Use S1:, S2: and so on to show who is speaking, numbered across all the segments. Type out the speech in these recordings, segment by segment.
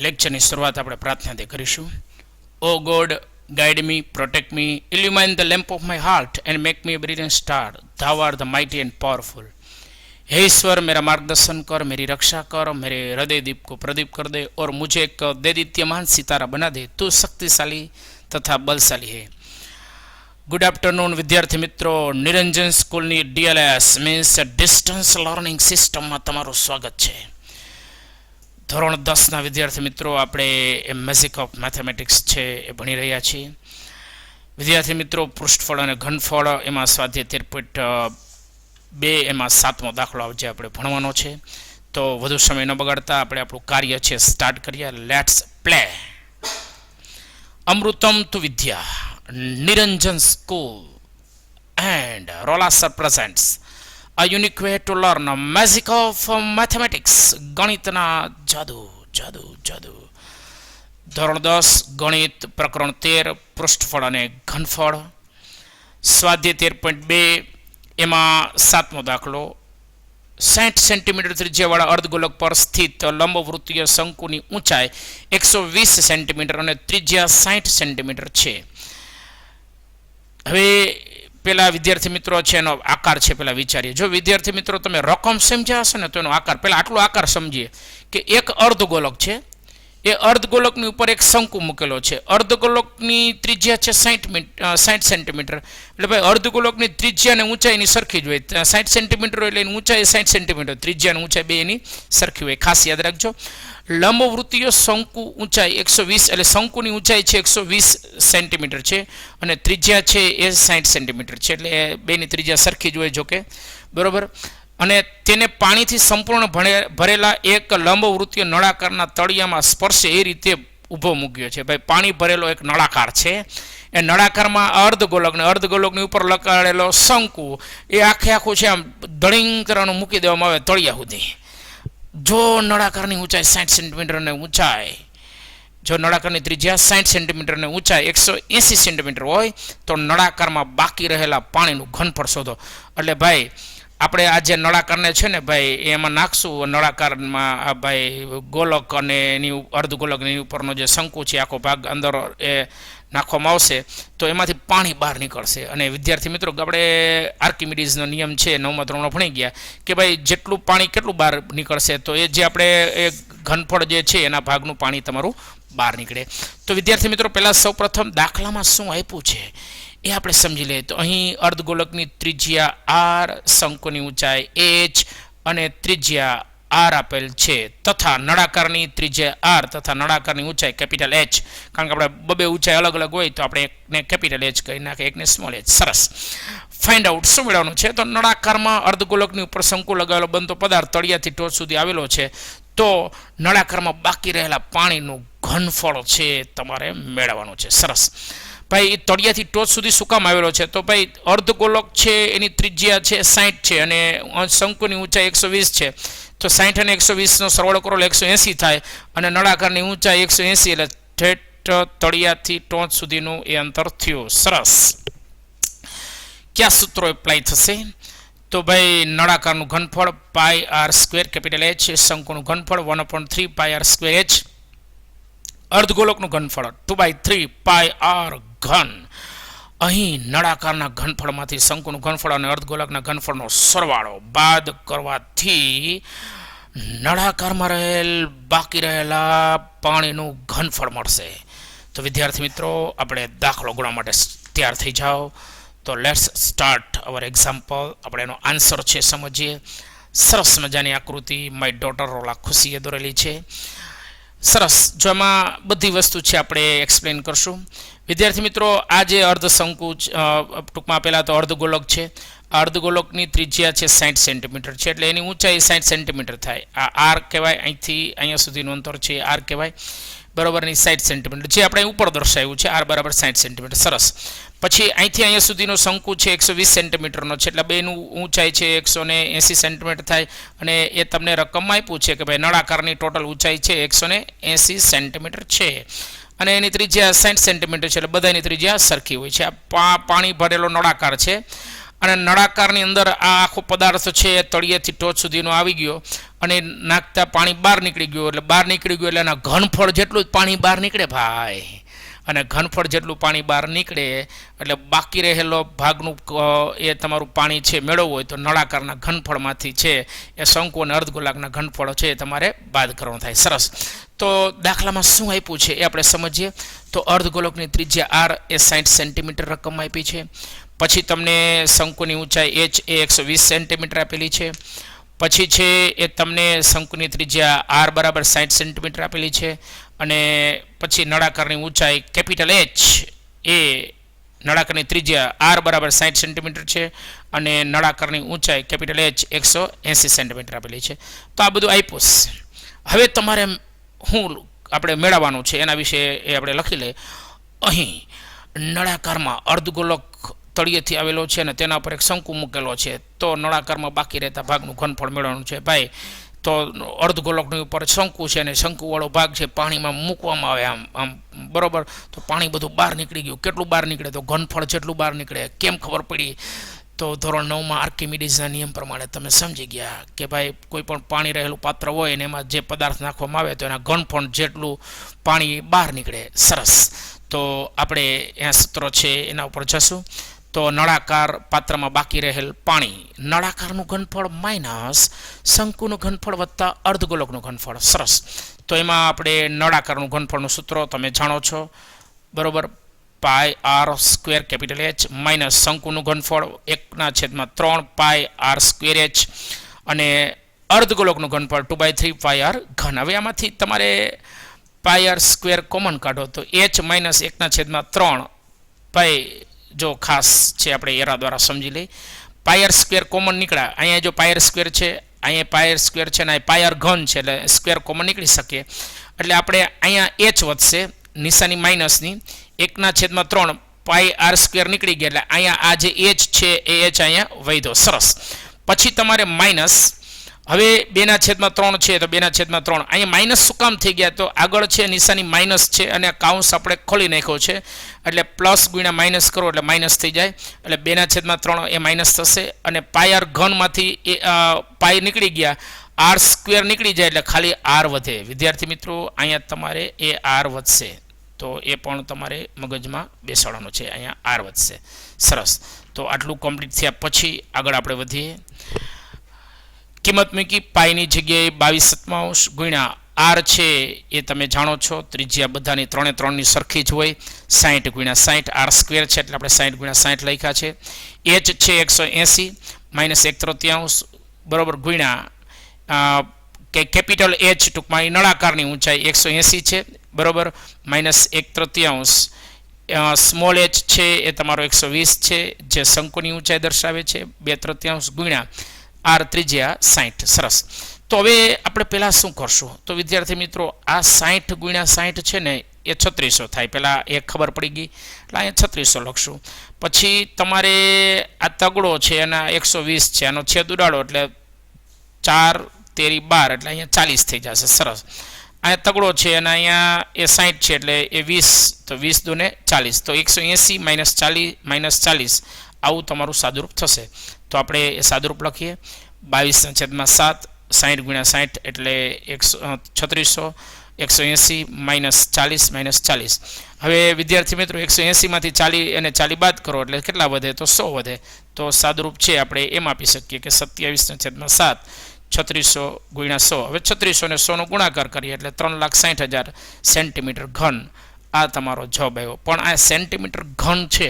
S1: લેક્ચરની શરૂઆત આપણે પ્રાર્થનાથી કરીશું. ઓ God, guide me, protect me, illumine the lamp of my heart and make me a brilliant star. Thou art the mighty and powerful. हे ईश्वर, मेरा मार्गदर्शन कर, मेरी रक्षा कर, मेरे हृदय दीप को प्रदीप कर दे और मुझे एक दैदीप्यमान सितारा बना दे. तू शक्तिशाली तथा बलशाली है. ગુડ આફ્ટરનૂન વિદ્યાર્થી મિત્રો. નિરંજન સ્કૂલની DLS મીન્સ ડિસ્ટન્સ લર્નિંગ સિસ્ટમમાં તમારું સ્વાગત છે. ધોરણ 10ના વિદ્યાર્થી મિત્રો, આપણે મેજિક ઓફ મેથેમેટિક્સ છે એ ભણી રહ્યા છીએ. વિદ્યાર્થી મિત્રો, પૃષ્ઠફળ અને ઘનફળ એમાં સ્વાધ્યાય 13.2 એમાં 7મો દાખલો જે આપણે ભણવાનો છે. તો વધુ સમય ન બગાડતા આપણે આપણું કાર્ય છે સ્ટાર્ટ કરીએ. Let's play. અમૃતમ તુ વિદ્યા, Niranjan School and Rola Sir presents a unique way to learn a magic of mathematics. ગણિતના જાદુ. ધોરણ 10 ગણિત પ્રકરણ 13 પૃષ્ઠફળ અને ઘનફળ સ્વાધ્યાય 13.2 એમાં 7મો દાખલો. 60 સેન્ટીમીટર ત્રિજ્યાવાળા અર્ધગોલક પર સ્થિત લંબવૃત્તીય શંકુની ઊંચાઈ 120 સેન્ટીમીટર અને ત્રિજ્યા 60 સેન્ટીમીટર છે. હવે પેલા વિદ્યાર્થી મિત્રો છે એનો આકાર છે પેલા વિચારીએ. જો વિદ્યાર્થી મિત્રો તમે રકમ સમજ્યા હશે ને તો એનો આકાર પેલા આટલો આકાર સમજીએ કે એક અર્ધગોલક છે. એ અર્ધગોલકની ઉપર એક શંકુ મૂકેલો છે. અર્ધગોલકની ત્રિજ્યા છે 60 સેન્ટીમીટર. એટલે ભાઈ અર્ધગોલકની ત્રિજ્યા અને ઊંચાઈની સરખી જ હોય. 60 સેન્ટીમીટર એટલે એની ઊંચાઈ 60 સેન્ટીમીટર, ત્રિજ્યા અને ઊંચાઈ બે એની સરખી હોય. ખાસ યાદ રાખજો. લંબવૃત્તીય શંકુ ઊંચાઈ 120 એટલે શંકુની ઊંચાઈ છે 120 સેન્ટીમીટર છે અને ત્રિજ્યા છે એ 60 સેન્ટીમીટર છે. એટલે બેની ત્રિજ્યા સરખી જ હોય જોકે, બરોબર. અને તેને પાણીથી સંપૂર્ણ ભરેલા એક લંબવૃત્તીય નળાકારના તળિયામાં સ્પર્શે એ રીતે ઊભો મૂક્યો છે. ભાઈ પાણી ભરેલો એક નળાકાર છે. એ નળાકારમાં અર્ધગોલકની ઉપર લગાડેલો શંકુ એ આખું છે આમ ધડીંગ કરવાનું મૂકી દેવામાં આવે તળિયા સુધી. જો નળાકારની ઊંચાઈ 60 સેન્ટીમીટરની ઊંચાઈ, જો નળાકારની ત્રિજ્યા 60 સેન્ટીમીટરની ઊંચાઈ 180 સેન્ટીમીટર હોય તો નળાકારમાં બાકી રહેલા પાણીનું ઘનફળ શોધો. એટલે ભાઈ આપણે આ જે નળાકારને છે ને ભાઈ એમાં નાખશું. નળાકારમાં ભાઈ ગોલક અને એની અર્ધગોલકની ઉપરનો જે શંકુ છે આખો ભાગ અંદર એ નાખવામાં આવશે તો એમાંથી પાણી બહાર નીકળશે. અને વિદ્યાર્થી મિત્રો, આપણે આર્કિમિડીઝનો નિયમ છે 9મા ધોરણમાં ભણી ગયા કે ભાઈ જેટલું પાણી કેટલું બહાર નીકળશે તો એ જે આપણે એ ઘનફળ જે છે એના ભાગનું પાણી તમારું બહાર નીકળે. તો વિદ્યાર્થી મિત્રો, પહેલાં સૌપ્રથમ દાખલામાં શું આપ્યું છે એ આપણે સમજી લઈએ. તો અહીં અર્ધગોલકની ત્રિજ્યા r, શંકુની ઊંચાઈ h અને ત્રિજ્યા r આપેલ છે તથા નળાકારની ત્રિજ્યા r તથા નળાકારની ઊંચાઈ કેપિટલ h. કારણ કે આપણે બે ઊંચાઈ અલગ અલગ હોય તો આપણે એકને કેપિટલ h કહી નાખે, એકને સ્મોલ h. સરસ. ફાઇન્ડ આઉટ શું મેળવવાનું છે? તો નળાકારમાં અર્ધગોલકની ઉપર શંકુ લગાવેલો બનતો પદાર્થ તળિયાથી ટોચ સુધી આવેલો છે. તો નળાકારમાં બાકી રહેલા પાણીનું ઘનફળ છે તમારે મેળવવાનું છે. સરસ. ભાઈ તળિયાથી ટોચ સુધી શું કામ આવેલો છે? તો ભાઈ અર્ધગોલક છે એની ત્રિજ્યા છે 60 છે અને શંકુની ઊંચાઈ 120 છે. તો 60 અને 120 નો સરવાળો કરો એટલે 180 થાય અને નળાકારની ઊંચાઈ 180 એટલે ઠેઠ તળિયાથી ટોચ સુધીનું એ અંતર થયું. સરસ. કયા સૂત્રો એપ્લાય થશે? તો ભાઈ નળાકારનું ઘનફળ πr² કેપિટલ H, શંકુનું ઘનફળ 1/3 πr²h, અર્ધગોલકનું ઘનફળ 2/3 πr ઘન. અહીં નળાકારના ઘનફળમાંથી શંકુનું ઘનફળ અને અર્ધગોલકના ઘનફળનો સરવાળો બાદ કરવાથી નળાકારમાં બાકી રહેલા પાણીનું ઘનફળ મળશે. તો વિદ્યાર્થી મિત્રો, આપણે દાખલો ગણવા માટે તૈયાર થઈ જાઓ. તો લેટ્સ સ્ટાર્ટ અવર એક્ઝામ્પલ. આપણે એનો આન્સર છે સમજીએ. સરસ મજાની આકૃતિ માય ડોટર રોલા ખુશીએ દોરેલી છે. સરસ. જો એમાં બધી વસ્તુ છે આપણે એક્સપ્લેન કરશું. વિદ્યાર્થી મિત્રો, આ જે અર્ધશંકુ ટૂંકમાં પહેલાં તો અર્ધગોલક છે. આ અર્ધગોલકની ત્રિજ્યા છે 60 સેન્ટીમીટર છે એટલે એની ઊંચાઈ 60 સેન્ટીમીટર થાય. આ r કહેવાય, અહીંથી અહીંયા સુધીનું અંતર છે r કહેવાય, બરાબરની 60 સેન્ટીમીટર જે આપણે ઉપર દર્શાવ્યું છે r બરાબર 60 સેન્ટીમીટર. સરસ. પછી અહીંથી અહીંયા સુધીનો શંકુ છે 120 સેન્ટીમીટરનો છે એટલે બેનું ઊંચાઈ છે 180 સેન્ટીમીટર થાય. અને એ તમને રકમમાં આપ્યું છે કે ભાઈ નળાકારની ટોટલ ઊંચાઈ છે 180 સેન્ટીમીટર છે અને એની ત્રિજ્યા 60 સેન્ટીમીટર છે એટલે બધાની ત્રિજ્યા સરખી હોય છે. આ પાણી ભરેલો નળાકાર છે અને નળાકારની અંદર આ આખો પદાર્થ છે એ તળિયેથી ટોચ સુધીનો આવી ગયો અને નાખતા પાણી બહાર નીકળી ગયું, એટલે બહાર નીકળી ગયું એટલે એના ઘનફળ જેટલું જ પાણી બહાર નીકળે ભાઈ. અને ઘનફળ જેટલું પાણી બહાર નીકળે એટલે બાકી રહેલો ભાગનું એ તમારું પાણી છે મેળવવું હોય તો નળાકારના ઘનફળમાંથી છે એ શંકુ અને અર્ધગોલાકના ઘનફળો છે એ તમારે બાદ કરવાનું થાય. સરસ. તો દાખલામાં શું આપ્યું છે એ આપણે સમજીએ. તો અર્ધગોલકની ત્રિજ્યા r એ 60 સેન્ટીમીટર રકમ આપી છે. પછી તમને શંકુની ઊંચાઈ h એ 120 સેન્ટીમીટર આપેલી છે. પછી છે એ તમને શંકુની ત્રિજ્યા r બરાબર 60 સેન્ટીમીટર આપેલી છે. અને પછી નળાકારની ઊંચાઈ કેપિટલ h એ નળાકારની ત્રિજ્યા r બરાબર 60 સેન્ટીમીટર છે અને નળાકારની ઊંચાઈ કેપિટલ h 180 સેન્ટીમીટર આપેલી છે. તો આ બધું આપ્યું. હવે તમારે હું આપણે મેળવવાનું છે એના વિશે એ આપણે લખી લઈએ. અહીં નળાકારમાં અર્ધગોલક તળિયેથી આવેલો છે અને તેના પર એક શંકુ મૂકેલો છે. તો નળાકારમાં બાકી રહેતા ભાગનું ઘનફળ મેળવવાનું છે ભાઈ. તો અર્ધગોલકની ઉપર શંકુ છે અને શંકુવાળો ભાગ છે પાણીમાં મૂકવામાં આવે આમ બરોબર. તો પાણી બધું બહાર નીકળી ગયું. કેટલું બહાર નીકળે? તો ઘનફળ જેટલું બહાર નીકળે. કેમ ખબર પડી? તો ધોરણ 9માં આર્કિમિડીઝના નિયમ પ્રમાણે તમે સમજી ગયા કે ભાઈ કોઈ પણ પાણી રહેલું પાત્ર હોય અને એમાં જે પદાર્થ નાખવામાં આવે તો એના ઘનફળ જેટલું પાણી બહાર નીકળે. સરસ. તો આપણે આ સૂત્ર છે એના ઉપર જશું. તો નળાકાર પાત્રમાં બાકી રહેલ પાણી, નળાકારનું ઘનફળ માઇનસ શંકુનું ઘનફળ વત્તા અર્ધગોલકનું ઘનફળ. સરસ. તો એમાં આપણે નળાકારનું ઘનફળનું સૂત્ર તમે જાણો છો બરોબર. Pi r square capital H minus શંકુનું ઘનફળ 1/3 પાઈ r સ્ક્વેર H અને અર્ધગોલકનું ઘનફળ 2/3 પાઈ r ઘન. હવે આમાંથી તમારે પાઈ r સ્ક્વેર કોમન કાઢો તો h માઇનસ 1/3 પાઈ, જો ખાસ છે આપણે એરા દ્વારા સમજી લઈ. પાઈ r સ્ક્વેર કોમન નીકળ્યા. અહીંયા જો પાઈ r સ્ક્વેર છે, અહીંયા પાઈ r સ્ક્વેર છે અને પાઈ r ઘન છે એટલે સ્ક્વેર કોમન નીકળી શકે. એટલે આપણે અહીંયા h વધશે નિશાની માઇનસની 1/3 પાઈ r સ્ક્વેર નીકળી ગયા એટલે અહીંયા આ જે h છે એ h અહીંયા વધ્યો. સરસ. પછી તમારે માઇનસ, હવે 2/3 છે તો 2/3 અહીંયા માઇનસ શું કામ થઈ ગયા? તો આગળ છે નિશાની માઇનસ છે અને કાઉન્સ આપણે ખોલી નાખ્યો છે એટલે પ્લસ ગુણ્યા માઇનસ કરો એટલે માઇનસ થઈ જાય એટલે 2/3 એ માઇનસ થશે અને પાઈ r ઘનમાંથી પાઈ નીકળી ગયા, r સ્ક્વેર નીકળી જાય એટલે ખાલી r વધે. વિદ્યાર્થી મિત્રો અહીંયા તમારે એ r વધશે તો એ પણ તમારે મગજમાં બેસાડવાનું છે. અહીંયા r વધશે. સરસ. તો આટલું કમ્પ્લીટ થયા પછી આગળ આપણે વધીએ. કિંમત મૂકી પાઈની જગ્યાએ 22/7 ગુણ્યા r છે એ તમે જાણો છો ત્રિજ્યા બધાની 3 સરખી જ હોય. 60 ગુણ્યા 60 r સ્ક્વેર છે એટલે આપણે 60 ગુણ્યા 60 લખ્યા છે. h છે 180 માઇનસ 1/3 બરોબર ગુણ્યા કે કેપિટલ h ટૂંકમાં એ નળાકારની ઊંચાઈ 180 છે બરોબર માઇનસ 1/3 સ્મોલ h છે એ તમારો 120 છે જે શંકુની ઊંચાઈ દર્શાવે છે 2/3 ગુણ્યા r ત્રિજ્યા 60. સરસ. તો હવે આપણે પહેલાં શું કરશું? તો વિદ્યાર્થી મિત્રો આ 60 ગુણ્યા 60 છે ને એ 3600 થાય. પહેલાં એ ખબર પડી ગઈ એટલે અહીંયા 3600 લખશું. પછી તમારે આ તગડો છે એના 120 છે, આનો છેદ ઉડાડો એટલે 4 તેરી 12 એટલે અહીંયા 40 થઈ જશે. સરસ. અહીંયા તગડો છે અને અહીંયા એ 60 છે એટલે એ 20 તો 20 દુને 40 તો 180 માઇનસ 40 આવું તમારું સાદુરૂપ થશે. તો આપણે એ સાદુરૂપ લખીએ. 22/7 60 ગુણ્યા 60 એટલે 3600 180 માઇનસ 40 હવે વિદ્યાર્થી મિત્રો 180 માંથી 40 અને 40 બાદ કરો એટલે કેટલા વધે? તો 100 વધે. તો સાદુરૂપ છે આપણે એમ આપી શકીએ કે 27/7 3600 ગુણ્યા 100. હવે 3600 ને 100 નો ગુણાકાર કરીએ એટલે 3,60,000 સેન્ટીમીટર ઘન આ તમારો જવાબ આવ્યો. પણ આ સેન્ટીમીટર ઘન છે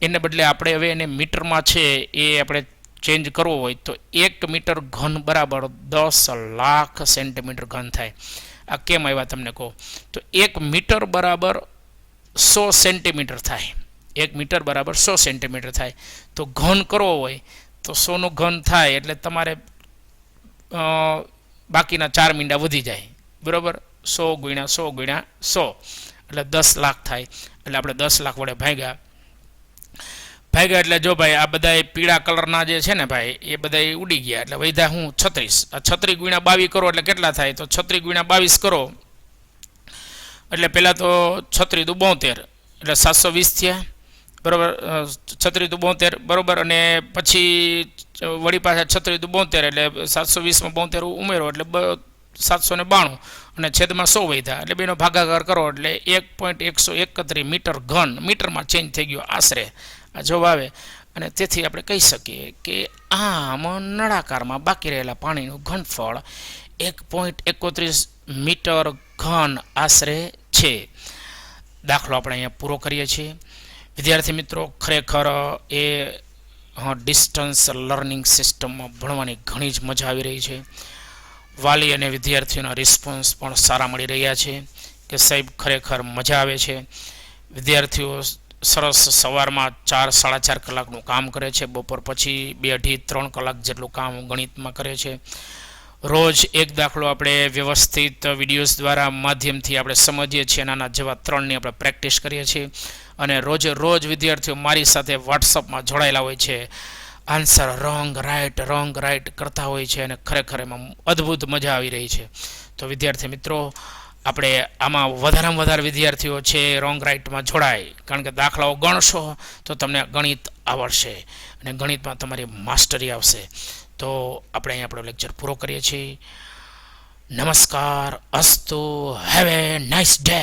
S1: એને બદલે આપણે હવે એને મીટરમાં છે એ આપણે ચેન્જ કરવો હોય તો 1 મીટર ઘન બરાબર 10 લાખ સેન્ટીમીટર ઘન થાય. આ કેમ આવ્યા તમને કહો તો 1 મીટર બરાબર 100 સેન્ટીમીટર થાય. 1 મીટર બરાબર 100 સેન્ટીમીટર થાય. તો ઘન કરવો હોય તો 100 નું ઘન થાય એટલે તમારે બાકીના 4 મીંડા વધી જાય બરાબર. 100 ગુણ્યા 100 ગુણ્યા 100 એટલે 10 લાખ થાય. એટલે આપણે 10 લાખ વડે ભાગ્યા એટલે જો ભાઈ આ બધા પીળા કલરના જે છે ને ભાઈ એ બધા ઉડી ગયા એટલે વધ્યા હું 36. આ 36 ગુણ્યા 22 કરો એટલે કેટલા થાય? તો 36 ગુણ્યા 22 કરો એટલે પહેલાં તો 36 દુ 72 એટલે 720 થયા બરાબર, 36 દુ 72, બરાબર. અને પછી વળી પાછા 36 દુ 72 એટલે 720માં 72 ઉમેરો એટલે 792 અને છેદમાં 100 વધ્યા એટલે બેનો ભાગાકાર કરો એટલે 1.131 મીટર ઘન, મીટરમાં ચેન્જ થઈ ગયો આશરે આ જવાબ આવે. અને તેથી આપણે કહી શકીએ કે આમ નળાકારમાં બાકી રહેલા પાણીનું ઘનફળ 1.31 મીટર ઘન આશરે છે. દાખલો આપણે અહીંયા પૂરો કરીએ છીએ. વિદ્યાર્થી મિત્રો, ખરેખર એ ડિસ્ટન્સ લર્નિંગ સિસ્ટમમાં ભણવાની ઘણી જ મજા આવી રહી છે. વાલી અને વિદ્યાર્થીઓના રિસ્પોન્સ પણ સારા મળી રહ્યા છે કે સાહેબ ખરેખર મજા આવે છે. વિદ્યાર્થીઓ સરસ સવારમાં 4-4.5 કલાકનું કામ કરે છે, બપોર પછી 2-2.5-3 કલાક જેટલું કામ ગણિતમાં કરે છે. રોજ એક દાખલો આપણે વ્યવસ્થિત વિડીયોઝ દ્વારા માધ્યમથી આપણે સમજીએ છીએ, નાના જેવા 3ની આપણે પ્રેક્ટિસ કરીએ છીએ. અને રોજે રોજ વિદ્યાર્થીઓ મારી સાથે વોટ્સઅપમાં જોડાયેલા હોય છે, આન્સર રોંગ રાઈટ કરતા હોય છે અને ખરેખર એમાં અદ્ભુત મજા આવી રહી છે. તો વિદ્યાર્થી મિત્રો, આપણે આમાં વધારેમાં વધારે વિદ્યાર્થીઓ છે રોંગ રાઈટમાં જોડાય, કારણ કે દાખલાઓ ગણશો તો તમને ગણિત આવડશે અને ગણિતમાં તમારી માસ્ટરી આવશે. તો આપણે અહીં આપણો લેક્ચર પૂરો કરીએ છીએ. નમસ્કાર, અસ્તુ, હેવ એ નાઇસ ડે.